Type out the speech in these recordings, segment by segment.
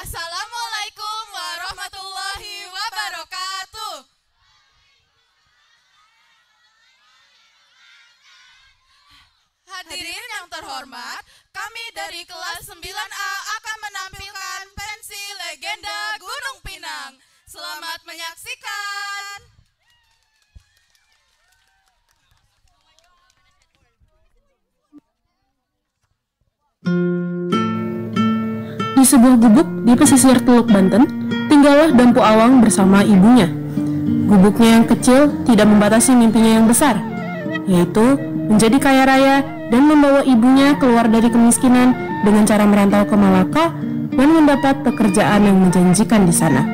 Assalamualaikum warahmatullahi wabarakatuh. Hadirin yang terhormat, kami dari kelas 9A akan menampilkan pensi legenda Gunung Pinang. Selamat menyaksikan. Di sebuah gubuk di pesisir Teluk Banten, tinggallah Dampu Awang bersama ibunya. Gubuknya yang kecil tidak membatasi mimpinya yang besar, yaitu menjadi kaya raya dan membawa ibunya keluar dari kemiskinan dengan cara merantau ke Malaka dan mendapat pekerjaan yang menjanjikan di sana.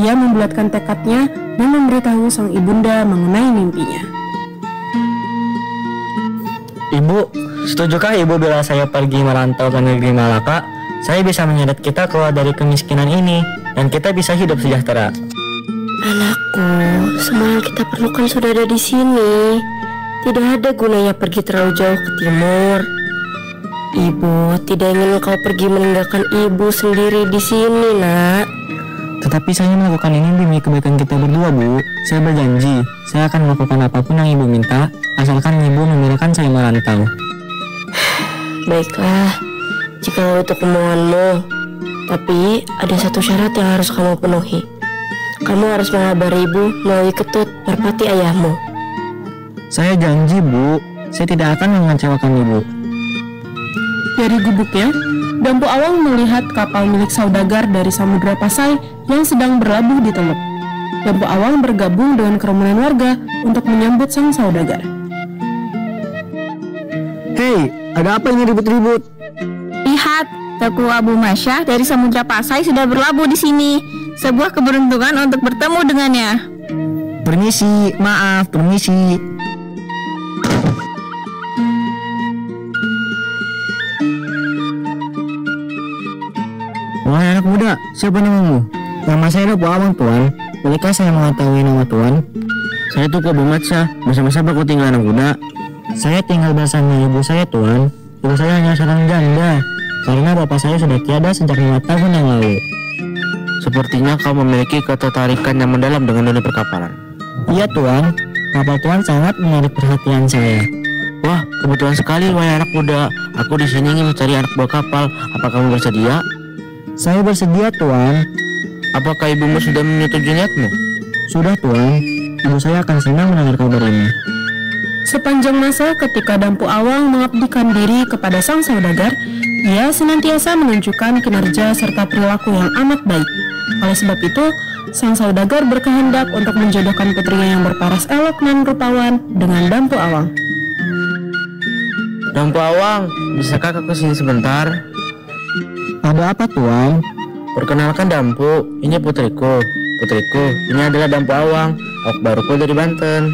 Ia membulatkan tekadnya dan memberitahu sang ibunda mengenai mimpinya. Ibu, setujukah ibu bila saya pergi merantau ke negeri Malaka? Saya bisa menyeret kita keluar dari kemiskinan ini dan kita bisa hidup sejahtera. Anakku, semua yang kita perlukan sudah ada di sini. Tidak ada gunanya pergi terlalu jauh ke timur. Ibu tidak ingin kau pergi meninggalkan ibu sendiri di sini, nak. Tetapi saya melakukan ini demi kebaikan kita berdua, Bu. Saya berjanji, saya akan melakukan apapun yang ibu minta, asalkan ibu membiarkan saya merantau. Baiklah, jika itu kemauanmu. Tapi ada satu syarat yang harus kamu penuhi. Kamu harus mengabari ibu melalui ketut merpati ayahmu. Saya janji, Bu. Saya tidak akan mengecewakan ibu. Dari gubuknya, Dampu Awang melihat kapal milik saudagar dari Samudra Pasai yang sedang berlabuh di Teluk. Dampu Awang bergabung dengan kerumunan warga untuk menyambut sang saudagar. Hei, ada apa ini ribut-ribut? Lihat, Teku Abu Masyah dari Samudra Pasai sudah berlabuh di sini. Sebuah keberuntungan untuk bertemu dengannya. Permisi, maaf, permisi. Wahai anak muda, siapa namamu? Nama saya Dampu Awang, Tuan. Bolehkah saya mengetahui nama Tuan? Saya Tuku Abu Masyah, bersama siapa kau tinggal anak muda? Saya tinggal bersama ibu saya, Tuan. Ibu saya hanya seorang janda, karena bapak saya sudah tiada sejak 5 tahun yang lalu. Sepertinya kau memiliki ketertarikan yang mendalam dengan dunia perkapalan. Iya, Tuan. Kapal Tuan sangat menarik perhatian saya. Wah, kebetulan sekali, wahai anak muda. Aku di sini ingin mencari anak buah kapal. Apa kamu bersedia? Saya bersedia, Tuan. Apakah ibumu sudah menyetujui niatmu? Sudah, Tuan. Ibu saya akan senang mendengar kabar ini. Sepanjang masa ketika Dampu Awang mengabdikan diri kepada sang saudagar, ia senantiasa menunjukkan kinerja serta perilaku yang amat baik. Oleh sebab itu, sang saudagar berkehendak untuk menjodohkan putrinya yang berparas elok dan rupawan dengan Dampu Awang. Dampu Awang, bisakah kau kesini sebentar? Ada apa, Tuan? Perkenalkan Dampu, ini putriku. Putriku, ini adalah Dampu Awang, awak baruku dari Banten.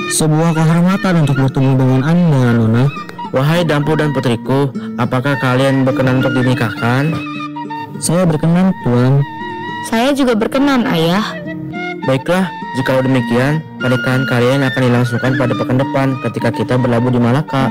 Sebuah kehormatan untuk bertemu dengan Anda, Nona. Wahai Dampu dan putriku, apakah kalian berkenan untuk dinikahkan? Saya berkenan, Tuan. Saya juga berkenan, Ayah. Baiklah, jika demikian, pernikahan kalian akan dilangsungkan pada pekan depan ketika kita berlabuh di Malaka.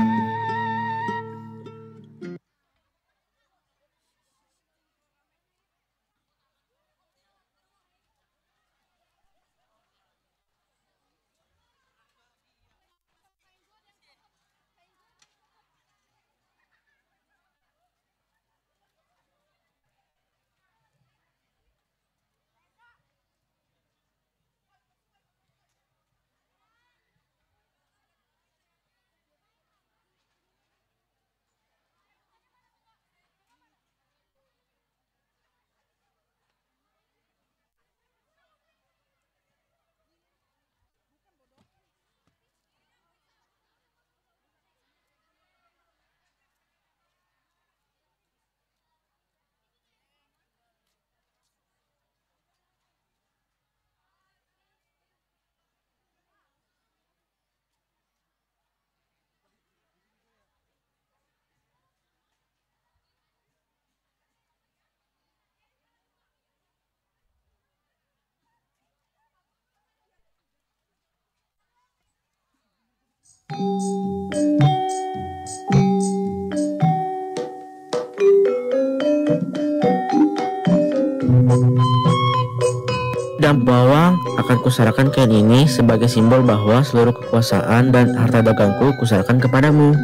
dan bawang akan kuserahkan kain ini sebagai simbol bahwa seluruh kekuasaan dan harta dagangku kuserahkan kepadamu.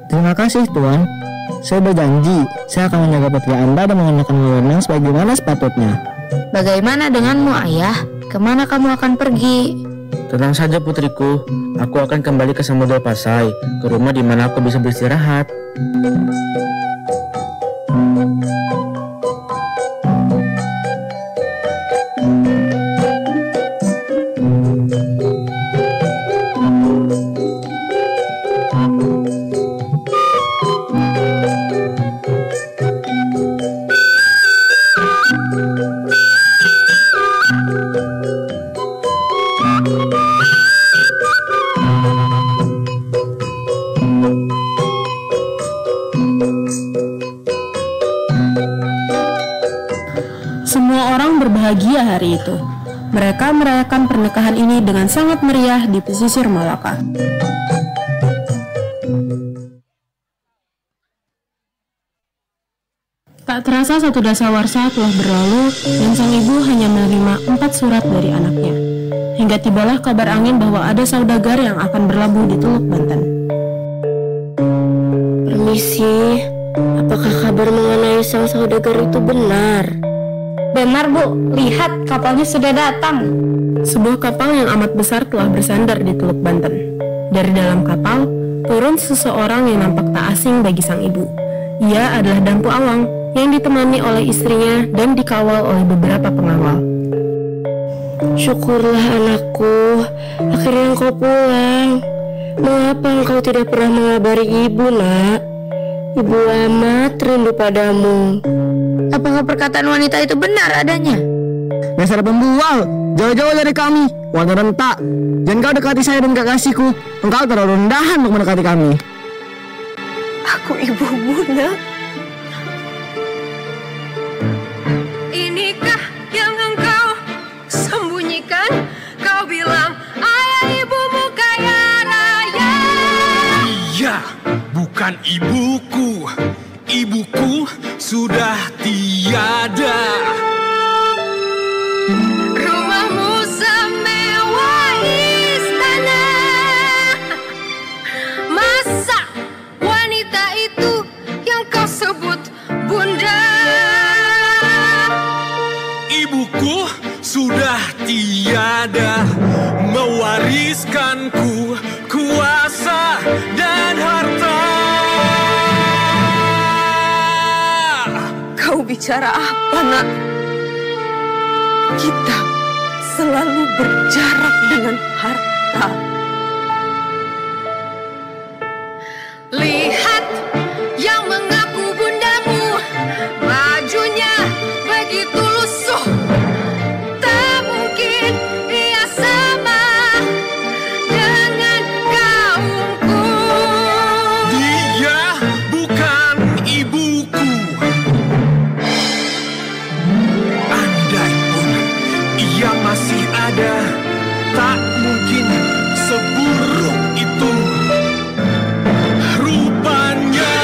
Terima kasih Tuan. Saya berjanji, saya akan menjaga putri Anda dan mengenakan wewenang sebagaimana sepatutnya. Bagaimana denganmu, Ayah? Kemana kamu akan pergi? Tenang saja putriku, aku akan kembali ke Samudra Pasai, ke rumah di mana aku bisa beristirahat. Semua orang berbahagia hari itu. Mereka merayakan pernikahan ini dengan sangat meriah di pesisir Malaka. Tak terasa 1 dasawarsa telah berlalu dan sang ibu hanya menerima 4 surat dari anaknya. Hingga tibalah kabar angin bahwa ada saudagar yang akan berlabuh di Teluk Banten. Permisi, apakah kabar mengenai sang saudagar itu benar? Benar, Bu. Lihat, kapalnya sudah datang. Sebuah kapal yang amat besar telah bersandar di Teluk Banten. Dari dalam kapal, turun seseorang yang nampak tak asing bagi sang ibu. Ia adalah Dampu Awang yang ditemani oleh istrinya dan dikawal oleh beberapa pengawal. Syukurlah anakku, akhirnya engkau pulang. Mengapa engkau tidak pernah mengabari ibu, nak? Ibu amat rindu padamu. Apakah perkataan wanita itu benar adanya? Dasar pembual, jauh-jauh dari kami, warga rentak. Jangan kau dekati saya dan kekasihku. Engkau terlalu rendahan untuk mendekati kami. Aku ibumu, nak. Inikah yang engkau sembunyikan? Kau bilang ayah ibumu kaya raya. Iya, bukan ibuku. Ibuku sudah tiada. Rumahmu semewah istana. Masa wanita itu yang kau sebut bunda? Ibuku sudah tiada, mewariskanku kuasa dan harta. Kau bicara apa, nak? Kita selalu berjarak dengan harta. Lihat yang mengaku bundamu, bajunya begitu lusuh. Tak mungkin ia sama dengan kaumku. Dia bukan ibuku. Andai pun ia masih ada, tak mungkin seburuk itu rupanya.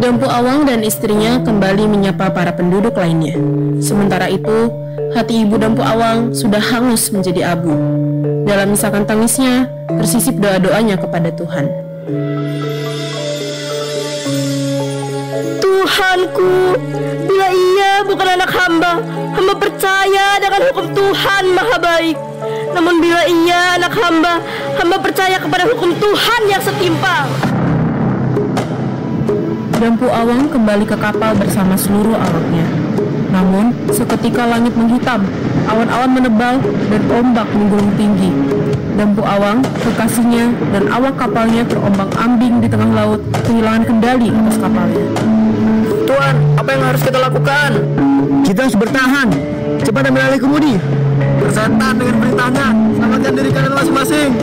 Dampu Awang dan istrinya kembali menyapa para penduduk lainnya. Sementara itu, hati ibu Dampu Awang sudah hangus menjadi abu. Dalam misakan tangisnya, tersisip doa-doanya kepada Tuhan. Tuhanku, bila ia bukan anak hamba, hamba percaya dengan hukum Tuhan maha baik. Namun bila ia anak hamba, hamba percaya kepada hukum Tuhan yang setimpal. Dampu Awang kembali ke kapal bersama seluruh awaknya. Namun, seketika langit menghitam, awan-awan menebal, dan ombak menggulung tinggi. Dampu Awang, kekasihnya, dan awak kapalnya terombang-ambing di tengah laut, kehilangan kendali atas kapalnya. Tuan, apa yang harus kita lakukan? Kita harus bertahan. Cepat ambil alih kemudi. Bersetan dengan perintahnya. Selamatkan diri kalian masing-masing.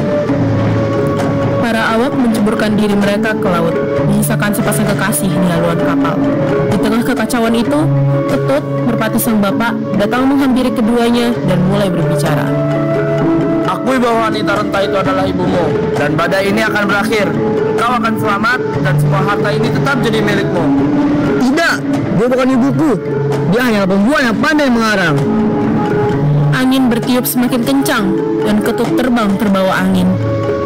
Para awak menceburkan diri mereka ke laut, menyisakan sepasang kekasih di haluan kapal. Di tengah kekacauan itu, Ketut, merpati sang bapak, datang menghampiri keduanya dan mulai berbicara. Akui bahwa wanita renta itu adalah ibumu, dan badai ini akan berakhir. Kau akan selamat, dan semua harta ini tetap jadi milikmu. Tidak, dia bukan ibuku. Dia hanyalah perempuan yang pandai mengarang. Angin bertiup semakin kencang dan ketut terbang terbawa angin.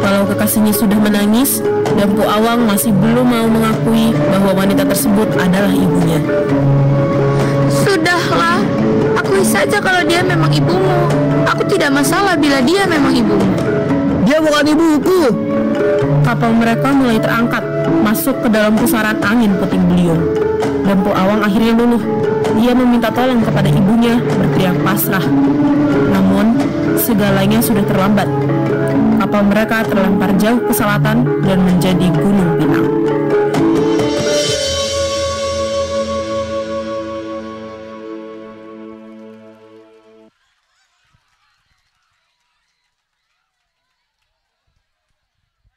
Walau kekasihnya sudah menangis, Dampu Awang masih belum mau mengakui bahwa wanita tersebut adalah ibunya. Sudahlah, akui saja kalau dia memang ibumu. Aku tidak masalah bila dia memang ibumu. Dia bukan ibuku. Kapal mereka mulai terangkat, masuk ke dalam pusaran angin puting beliung. Dampu Awang akhirnya luluh. Dia meminta tolong kepada ibunya, berteriak pasrah. Namun, segalanya sudah terlambat. Kapal mereka terlempar jauh ke selatan dan menjadi Gunung Pinang.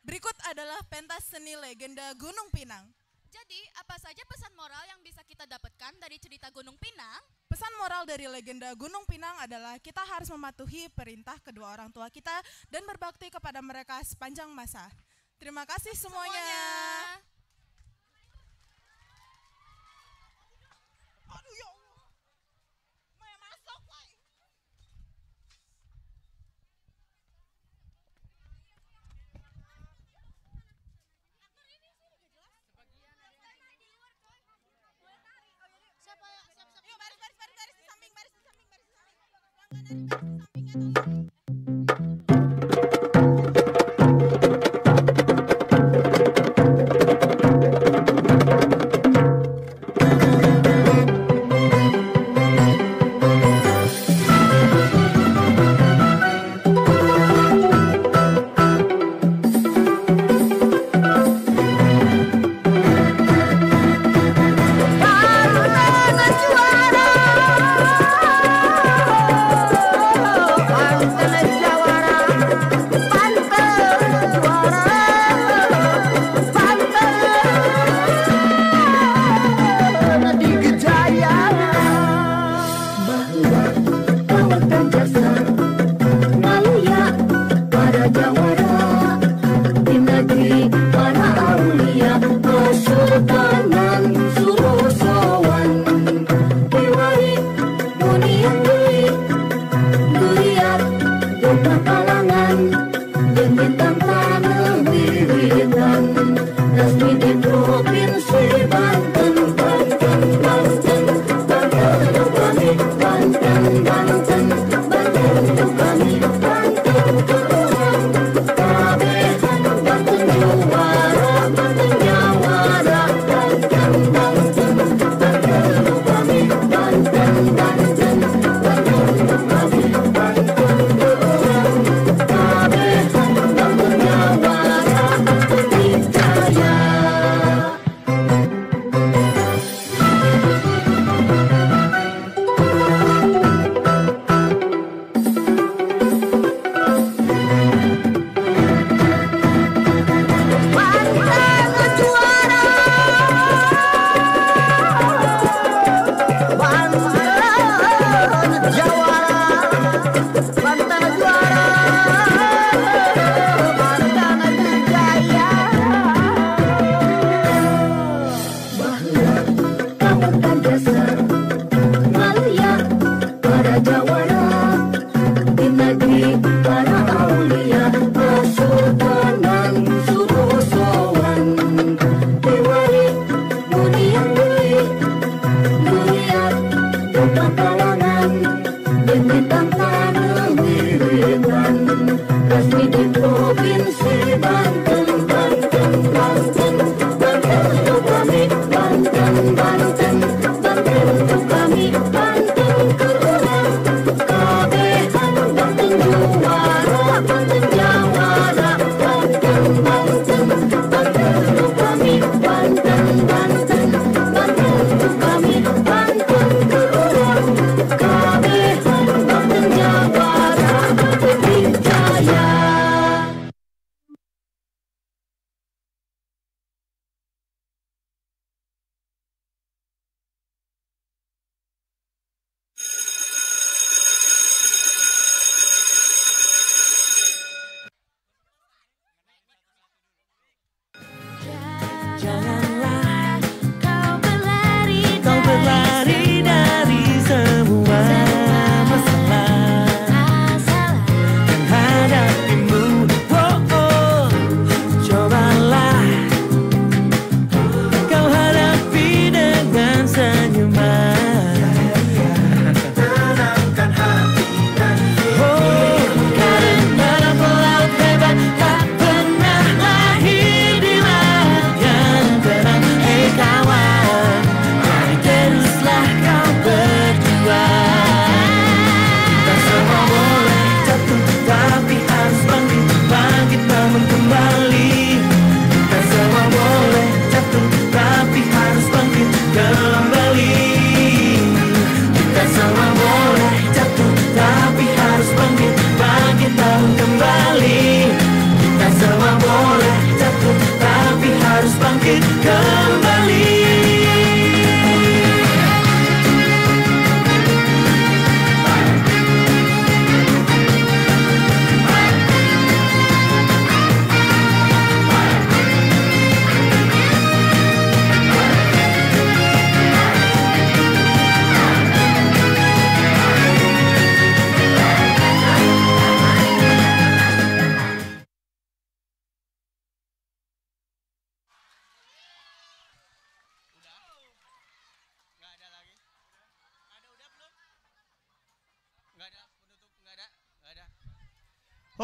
Berikut adalah pentas seni legenda Gunung Pinang. Jadi, apa saja pesan moral yang bisa kita dapatkan dari cerita Gunung Pinang? Pesan moral dari legenda Gunung Pinang adalah kita harus mematuhi perintah kedua orang tua kita dan berbakti kepada mereka sepanjang masa. Terima kasih semuanya. Aduh ya Allah. Maya masuk, woy. Yuk, baris di samping, baris di samping. Yang kanan di sampingnya tolong.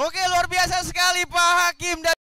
Oke, luar biasa sekali Pak Hakim.